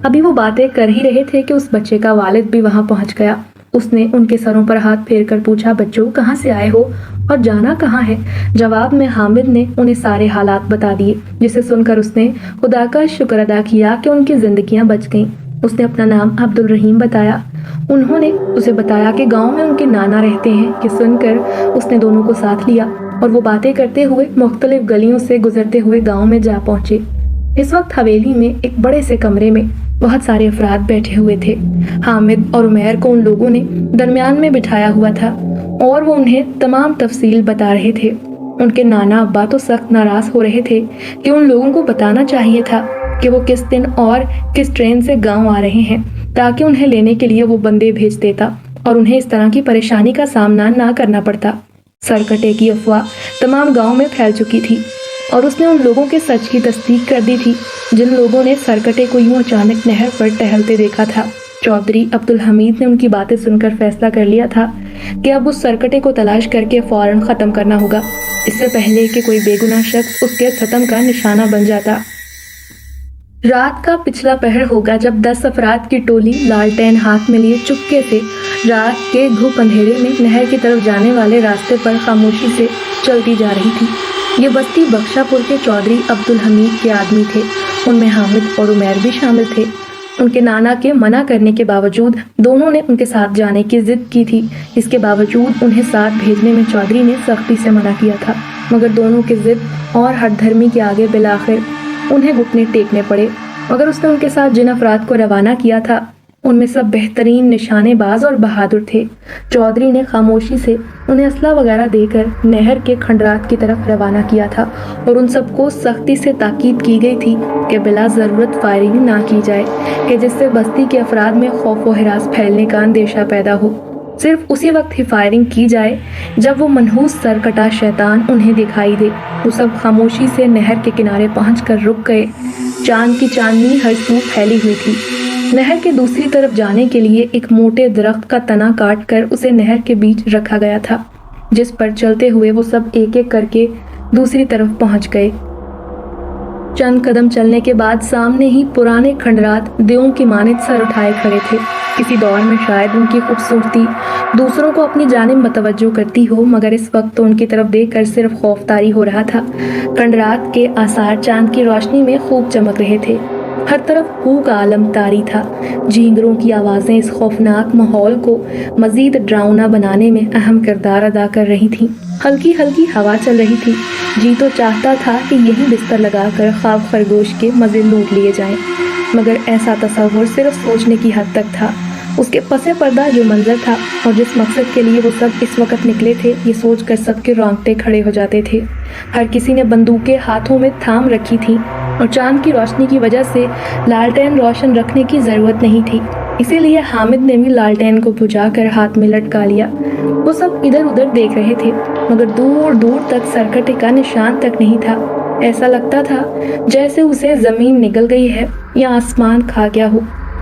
ابھی وہ باتیں کر ہی رہے تھے کہ اس بچے کا والد بھی وہاں پہنچ گیا۔ اس نے ان کے سروں پر ہاتھ پھیر کر پوچھا، بچوں کہاں سے آئے ہو اور جانا کہاں ہے؟ جواب میں حامد نے انہیں سارے حالات بتا دیے، جسے سن کر اس نے خدا کا شکر ادا کیا کہ ان کی زندگیاں بچ گئیں۔ اس نے اپنا نام عبد الرحیم بتایا۔ انہوں نے اسے بتایا کہ گاؤں میں ان کے نانا رہتے ہیں۔ کہ سن کر اس نے دونوں کو ساتھ لیا اور وہ باتیں کرتے ہوئے مختلف گلیوں سے گزرتے ہوئے گاؤں میں جا پہنچے۔ اس وقت حویلی میں ایک بڑے سے کمرے میں بہت سارے افراد بیٹھے ہوئے تھے۔ حامد اور عمیر کو ان لوگوں نے درمیان میں بٹھایا ہوا تھا اور وہ انہیں تمام تفصیل بتا رہے تھے۔ ان کے نانا ابا تو سخت ناراض ہو رہے تھے کہ ان لوگوں کو بتانا چاہیے تھا کہ وہ کس دن اور کس ٹرین سے گاؤں آ رہے ہیں، تاکہ انہیں لینے کے لیے وہ بندے بھیج دیتا اور انہیں اس طرح کی پریشانی کا سامنا نہ کرنا پڑتا۔ سرکٹے کی افواہ تمام گاؤں میں پھیل چکی تھی اور اس نے ان لوگوں کے سچ کی تصدیق کر دی تھی جن لوگوں نے سرکٹے کو یوں اچانک نہر پر ٹہلتے دیکھا تھا۔ چودھری عبد الحمید نے ان کی باتیں سن کر فیصلہ کر لیا تھا کہ اب اس سرکٹے کو تلاش کر کے فوراً ختم کرنا ہوگا، اس سے پہلے کہ کوئی بے گناہ شخص اس کے ستم کا نشانہ بن جاتا۔ رات کا پچھلا پہر ہوگا جب 10 افراد کی ٹولی لالٹین ہاتھ میں لیے چپکے سے رات کے گھپ اندھیرے میں نہر کی طرف جانے والے راستے پر خاموشی سے چلتی جا رہی تھی۔ یہ بستی بخشہ پور کے چودھری عبد الحمید کے آدمی تھے۔ ان میں حامد اور عمیر بھی شامل تھے۔ ان کے نانا کے منع کرنے کے باوجود دونوں نے ان کے ساتھ جانے کی ضد کی تھی۔ اس کے باوجود انہیں ساتھ بھیجنے میں چودھری نے سختی سے منع کیا تھا، مگر دونوں کی ضد اور ہٹ دھرمی کے آگے بالآخر انہیں گھٹنے ٹیکنے پڑے۔ مگر اس نے ان کے ساتھ جن افراد کو روانہ کیا تھا ان میں سب بہترین نشانے باز اور بہادر تھے۔ چودھری نے خاموشی سے انہیں اسلحہ وغیرہ دے کر نہر کے کھنڈرات کی طرف روانہ کیا تھا اور ان سب کو سختی سے تاکید کی گئی تھی کہ بلا ضرورت فائرنگ نہ کی جائے، کہ جس سے بستی کے افراد میں خوف و ہراس پھیلنے کا اندیشہ پیدا ہو۔ صرف اسی وقت ہی فائرنگ کی جائے جب وہ منحوس سرکٹا شیطان انہیں دکھائی دے۔ وہ سب خاموشی سے نہر کے کنارے پہنچ کر رک گئے۔ چاند کی چاندنی ہر سو پھیلی ہوئی تھی۔ نہر کے دوسری طرف جانے کے لیے ایک موٹے درخت کا تنا کاٹ کر اسے نہر کے بیچ رکھا گیا تھا، جس پر چلتے ہوئے وہ سب ایک ایک کر کے دوسری طرف پہنچ گئے۔ چند قدم چلنے کے بعد سامنے ہی پرانے کھنڈرات دیوں کی مانند سر اٹھائے کھڑے تھے۔ کسی دور میں شاید ان کی خوبصورتی دوسروں کو اپنی جانب متوجہ کرتی ہو، مگر اس وقت تو ان کی طرف دیکھ کر صرف خوف طاری ہو رہا تھا۔ کھنڈرات کے آثار چاند کی روشنی میں خوب چمک رہے تھے۔ ہر طرف ہو کا عالم طاری تھا۔ جھینگروں کی آوازیں اس خوفناک ماحول کو مزید ڈراؤنا بنانے میں اہم کردار ادا کر رہی تھیں۔ ہلکی ہلکی ہوا چل رہی تھی۔ جی تو چاہتا تھا کہ یہی بستر لگا کر خواب خرگوش کے مزے لوٹ لیے جائیں، مگر ایسا تصور صرف سوچنے کی حد تک تھا۔ اس کے پس پردہ جو منظر تھا اور جس مقصد کے لیے وہ سب اس وقت نکلے تھے، یہ سوچ کر سب کے رونگٹے کھڑے ہو جاتے تھے۔ ہر کسی نے بندوقیں ہاتھوں میں تھام رکھی تھی اور چاند کی روشنی کی وجہ سے لالٹین روشن رکھنے کی ضرورت نہیں تھی، اسی لیے حامد نے بھی لالٹین کو بجھا کر ہاتھ میں لٹکا لیا۔ وہ سب ادھر ادھر دیکھ رہے تھے، مگر دور دور تک سرکٹے کا نشان تک نہیں تھا۔ ایسا لگتا تھا جیسے اسے زمین نگل گئی ہے یا آسمان کھا گیا ہو۔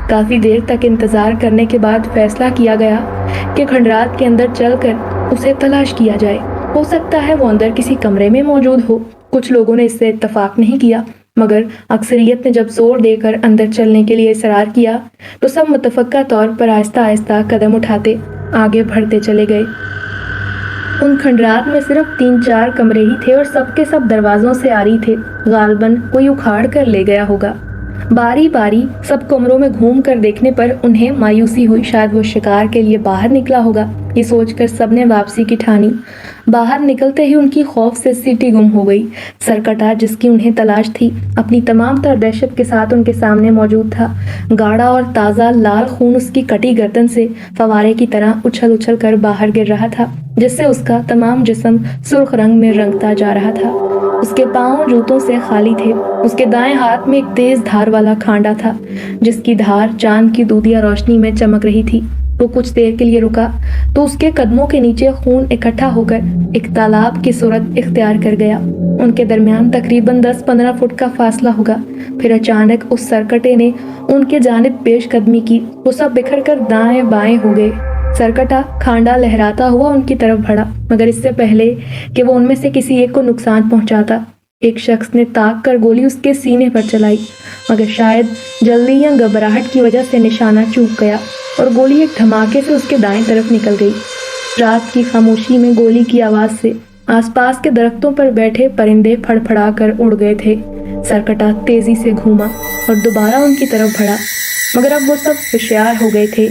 کافی دیر تک انتظار کرنے کے بعد فیصلہ کیا گیا کہ کھنڈرات کے اندر چل کر اسے تلاش کیا جائے۔ ہو سکتا ہے وہ اندر کسی کمرے میں موجود ہو۔ کچھ لوگوں نے اس سے اتفاق نہیں کیا، مگر اکثریت نے جب زور دے کر اندر چلنے کے لیے اصرار کیا تو سب متفقہ طور پر آہستہ آہستہ قدم اٹھاتے آگے بڑھتے چلے گئے۔ ان کھنڈرات میں صرف 3-4 کمرے ہی تھے اور سب کے سب دروازوں سے عاری تھے۔ غالباً کوئی اکھاڑ کر لے گیا ہوگا۔ باری باری سب کمروں میں گھوم کر دیکھنے پر انہیں مایوسی ہوئی، شاید وہ شکار کے لیے باہر نکلا ہوگا۔ یہ سوچ کر سب نے واپسی کی ٹھانی۔ باہر نکلتے ہی ان کی خوف سے سیٹی گم ہو گئی۔ سرکٹا جس کی انہیں تلاش تھی اپنی تمام تر دہشت کے ساتھ ان کے سامنے موجود تھا۔ گاڑھا اور تازہ لال خون اس کی کٹی گردن سے فوارے کی طرح اچھل اچھل کر باہر گر رہا تھا، جس سے اس کا تمام جسم سرخ رنگ میں رنگتا جا رہا تھا۔ اس کے پاؤں جوتوں سے خالی تھے۔ اس کے دائیں ہاتھ میں ایک تیز دھار والا کھانڈا تھا، جس کی دھار چاند کی دودھیا روشنی میں چمک رہی تھی۔ وہ کچھ دیر کے لیے رکا تو اس کے قدموں کے نیچے خون اکٹھا ہو کر ایک تالاب کی صورت اختیار کر گیا۔ ان کے درمیان تقریباً 10-15 فٹ کا فاصلہ ہوگا۔ پھر اچانک اس سرکٹے نے ان کے جانب پیش قدمی کی۔ وہ سب بکھر کر دائیں بائیں ہو گئے۔ سرکٹا کھانڈا لہراتا ہوا ان کی طرف بڑھا، مگر اس سے پہلے کہ وہ ان میں سے کسی ایک کو نقصان پہنچاتا ایک شخص نے تاک کر گولی اس کے سینے پر چلائی، مگر شاید جلدی یا گھبراہٹ کی وجہ سے نشانہ چوک گیا اور گولی ایک دھماکے سے اس کے دائیں طرف نکل گئی۔ رات کی خاموشی میں گولی کی آواز سے آس پاس کے درختوں پر بیٹھے پرندے پھڑ پھڑا کر اڑ گئے تھے۔ سرکٹا تیزی سے گھوما اور دوبارہ ان کی طرف بڑھا، مگر اب وہ سب ہوشیار ہو گئے تھے۔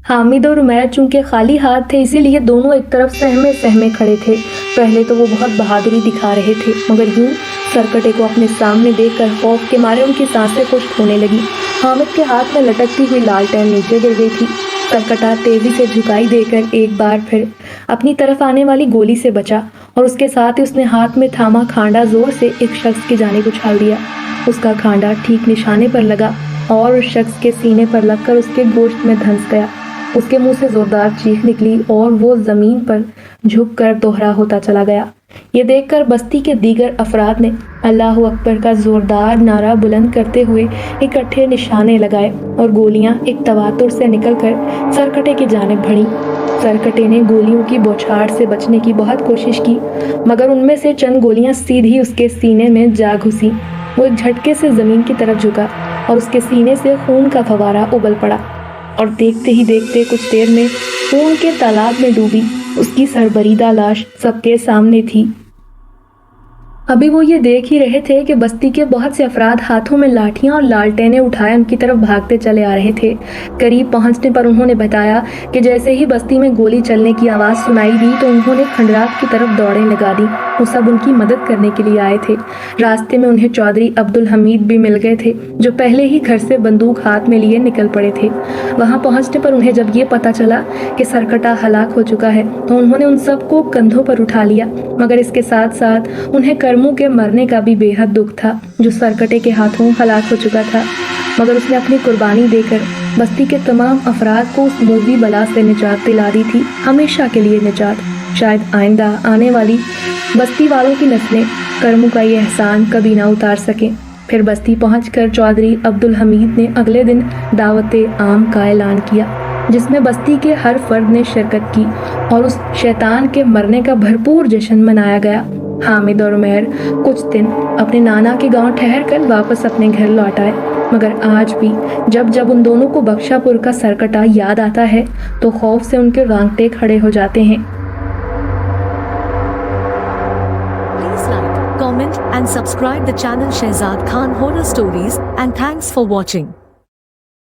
حامد اور عمیر چونکہ خالی ہاتھ تھے، اسی لیے دونوں ایک طرف سہمے سہمے کھڑے تھے۔ پہلے تو وہ بہت بہادری دکھا رہے تھے، مگر یوں سرکٹے کو اپنے سامنے دیکھ کر خوف کے مارے ان کی سانسیں خشک ہونے لگی۔ حامد کے ہاتھ میں لٹکتی ہوئی لالٹین نیچے گر گئی تھی۔ سرکٹا تیزی سے جھکائی دے کر ایک بار پھر اپنی طرف آنے والی گولی سے بچا، اور اس کے ساتھ ہی اس نے ہاتھ میں تھاما کھانڈا زور سے ایک شخص کی جانب اچھال دیا۔ اس کا کھانڈا ٹھیک نشانے پر لگا اور اس شخص کے سینے پر لگ کر اس کے گوشت میں دھنس گیا۔ اس کے منہ سے زوردار چیخ نکلی اور وہ زمین پر جھک کر دوہرا ہوتا چلا گیا۔ یہ دیکھ کر بستی کے دیگر افراد نے اللہ اکبر کا زوردار نعرہ بلند کرتے ہوئے اکٹھے نشانے لگائے اور گولیاں ایک تواتر سے نکل کر سرکٹے کی جانب بڑھیں۔ سرکٹے نے گولیوں کی بوچھاڑ سے بچنے کی بہت کوشش کی، مگر ان میں سے چند گولیاں سیدھی اس کے سینے میں جا گھسیں۔ وہ ایک جھٹکے سے زمین کی طرف جھکا اور اس کے سینے سے خون کا فوارہ ابل پڑا، اور دیکھتے ہی دیکھتے کچھ دیر میں خون کے تالاب میں ڈوبی اس کی سربریدہ لاش سب کے سامنے تھی۔ ابھی وہ یہ دیکھ ہی رہے تھے کہ بستی کے بہت سے افراد ہاتھوں میں لاٹھیاں اور لالٹینیں اٹھائے ان کی طرف بھاگتے چلے آ رہے تھے۔ قریب پہنچنے پر انہوں نے بتایا کہ جیسے ہی بستی میں گولی چلنے کی آواز سنائی دی تو انہوں نے کھنڈرات کی طرف دوڑیں لگا دی۔ وہ سب ان کی مدد کرنے کے لیے آئے تھے۔ راستے میں انہیں چودھری عبدالحمید بھی مل گئے تھے، جو پہلے ہی گھر سے بندوق ہاتھ میں لیے نکل پڑے تھے۔ وہاں پہنچنے پر انہیں جب یہ پتا چلا کہ سرکٹا ہلاک ہو چکا ہے تو انہوں نے ان سب کو کندھوں پر اٹھا لیا، مگر اس کے ساتھ ساتھ انہیں کرموں کے مرنے کا بھی بے حد دکھ تھا، جو سرکٹے کے ہاتھوں ہلاک ہو چکا تھا، مگر اس نے اپنی قربانی دے کر بستی کے تمام افراد کو اس موذی بلا سے نجات دلا دی تھی، ہمیشہ کے لیے نجات۔ شاید آئندہ آنے والی بستی والوں کی نسلیں کرموں کا یہ احسان کبھی نہ اتار سکیں۔ پھر بستی پہنچ کر چودھری عبدالحمید نے اگلے دن دعوت عام کا اعلان کیا، جس میں بستی کے ہر فرد نے شرکت کی اور اس شیطان کے مرنے کا بھرپور جشن منایا گیا۔ حامد اور عمیر کچھ دن اپنے نانا کے گاؤں ٹھہر کر واپس اپنے گھر لوٹ آئے، مگر آج بھی جب ان دونوں کو بخشا پور کا سرکٹا یاد آتا ہے تو خوف سے ان کے رانگٹے کھڑے ہو جاتے ہیں۔ Please like, comment and subscribe the channel Shehzad Khan Horror Stories, and thanks for watching.